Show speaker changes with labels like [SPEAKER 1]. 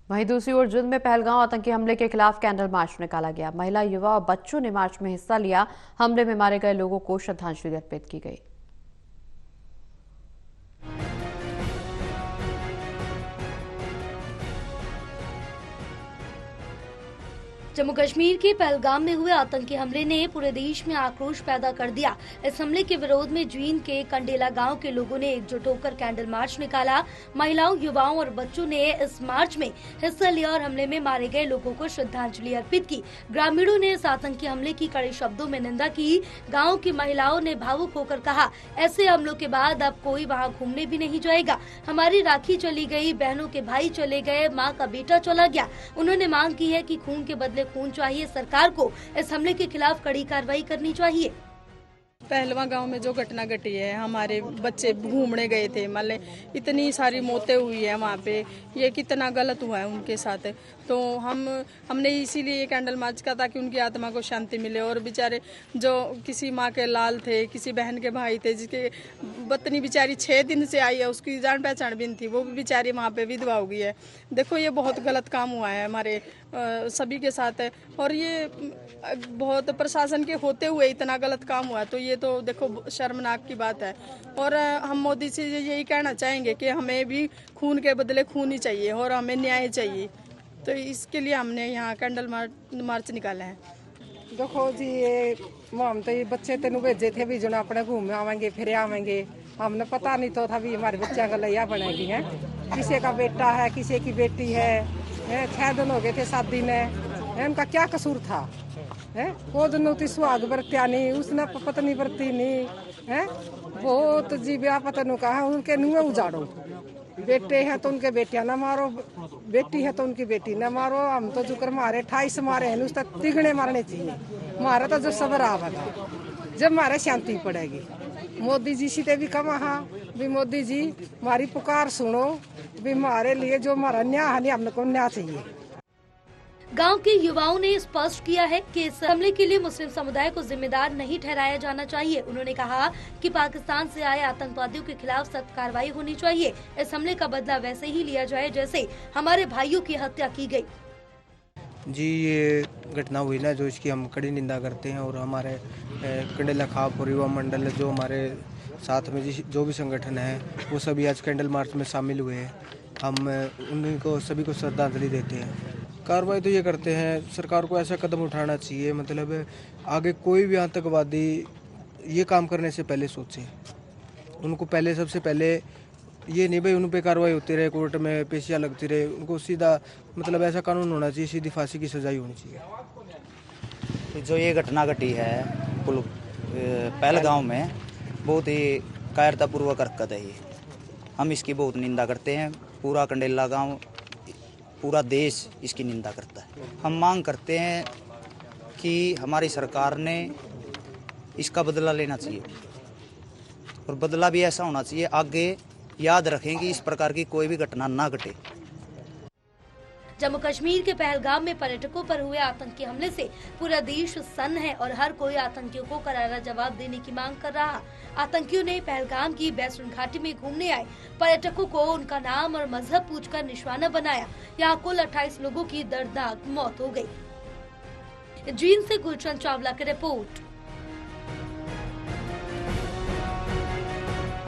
[SPEAKER 1] वहीं दूसरी ओर जिंद में पहलगांव आतंकी हमले के खिलाफ कैंडल मार्च निकाला गया। महिला, युवा और बच्चों ने मार्च में हिस्सा लिया। हमले में मारे गए लोगों को श्रद्धांजलि अर्पित की गई।
[SPEAKER 2] जम्मू कश्मीर के पहलगाम में हुए आतंकी हमले ने पूरे देश में आक्रोश पैदा कर दिया। इस हमले के विरोध में जींद के कंडेला गांव के लोगों ने एकजुट होकर कैंडल मार्च निकाला। महिलाओं, युवाओं और बच्चों ने इस मार्च में हिस्सा लिया और हमले में मारे गए लोगों को श्रद्धांजलि अर्पित की। ग्रामीणों ने इस आतंकी हमले की कड़े शब्दों में निंदा की। गाँव की महिलाओं ने भावुक होकर कहा, ऐसे हमलों के बाद अब कोई वहाँ घूमने भी नहीं जाएगा। हमारी राखी चली गई, बहनों के भाई चले गए, माँ का बेटा चला गया। उन्होंने मांग की है कि खून के बदले खून चाहिए। सरकार को इस हमले के खिलाफ कड़ी कार्रवाई करनी चाहिए।
[SPEAKER 3] पहलवा गांव में जो घटना घटी है, हमारे बच्चे घूमने गए थे, मतलब इतनी सारी मौतें हुई है वहाँ पे, ये कितना गलत हुआ है उनके साथ। तो हमने इसीलिए ये कैंडल मार्च किया ताकि उनकी आत्मा को शांति मिले। और बेचारे जो किसी माँ के लाल थे, किसी बहन के भाई थे, जिसके पत्नी बेचारी 6 दिन से आई है, उसकी जान पहचान भी नहीं थी, वो भी बेचारी वहाँ पे विधवा हो गई है। देखो ये बहुत गलत काम हुआ है हमारे सभी के साथ है। और ये बहुत प्रशासन के होते हुए इतना गलत काम हुआ है, तो ये तो देखो शर्मनाक की बात है। और हम मोदी से यही कहना चाहेंगे कि हमें भी खून के बदले खून ही चाहिए और हमें न्याय चाहिए। तो इसके लिए हमने यहाँ कैंडल मार्च निकाला है।
[SPEAKER 4] देखो जी, ये हम तो ये बच्चे तेन भेजे थे भी जो अपने घूम आवेंगे फिर आवेंगे। हमने पता नहीं तो था भी हमारे बच्चा का लैया बनेगी है। किसी का बेटा है, किसी की बेटी है। 6 दिन हो गए थे शादी ने, उनका क्या कसूर था है? को दिन सुहाग बरत्या नहीं, उसने पत्नी बरती नहीं है। बहुत जी ब्याह पतन कहा उनके नुए उजाड़ो। बेटे हैं तो उनके बेटियां न मारो, बेटी है तो उनकी बेटी न मारो। हम तो जुकर मारे 28 मारे हैं, उसका तिगड़े मारने चाहिए। मारे तो जो सबर आवेगा, जब मारे शांति पड़ेगी। मोदी जी से भी कहा हाँ भी मोदी जी हमारी पुकार सुनो, भी हमारे लिए जो हमारा न्याय है हमको न्याय चाहिए।
[SPEAKER 2] गांव के युवाओं ने स्पष्ट किया है कि इस हमले के लिए मुस्लिम समुदाय को जिम्मेदार नहीं ठहराया जाना चाहिए। उन्होंने कहा कि पाकिस्तान से आए आतंकवादियों के खिलाफ सख्त कार्रवाई होनी चाहिए। इस हमले का बदला वैसे ही लिया जाए जैसे हमारे भाइयों की हत्या की गई।
[SPEAKER 5] जी, ये घटना हुई ना, जो इसकी हम कड़ी निंदा करते हैं। और हमारे कंडेला खाप और युवा मंडल जो हमारे साथ में जो भी संगठन है, वो सभी आज कैंडल मार्च में शामिल हुए हैं। हम उनको सभी को श्रद्धांजलि देते हैं। कार्रवाई तो ये करते हैं, सरकार को ऐसा कदम उठाना चाहिए, मतलब आगे कोई भी आतंकवादी ये काम करने से पहले सोचे। उनको पहले सबसे पहले ये नहीं भाई उन पे कार्रवाई होती रहे, कोर्ट में पेशियाँ लगती रहे। उनको सीधा मतलब ऐसा कानून होना चाहिए, सीधी फांसी की सजाई होनी चाहिए।
[SPEAKER 6] जो ये घटना घटी है पहलगांव में, बहुत ही कायरतापूर्वक हरकत है ये। हम इसकी बहुत निंदा करते हैं। पूरा कंडेला गांव, पूरा देश इसकी निंदा करता है। हम मांग करते हैं कि हमारी सरकार ने इसका बदला लेना चाहिए और बदला भी ऐसा होना चाहिए, आगे याद रखें कि इस प्रकार की कोई भी घटना ना घटे।
[SPEAKER 2] जम्मू कश्मीर के पहलगाम में पर्यटकों पर हुए आतंकी हमले से पूरा देश सन्न है और हर कोई आतंकियों को करारा जवाब देने की मांग कर रहा। आतंकियों ने पहलगाम की बैसुन घाटी में घूमने आए पर्यटकों को उनका नाम और मजहब पूछकर निशाना बनाया। यहाँ कुल 28 लोगों की दर्दनाक मौत हो गई। जींद से गुलशन चावला की रिपोर्ट।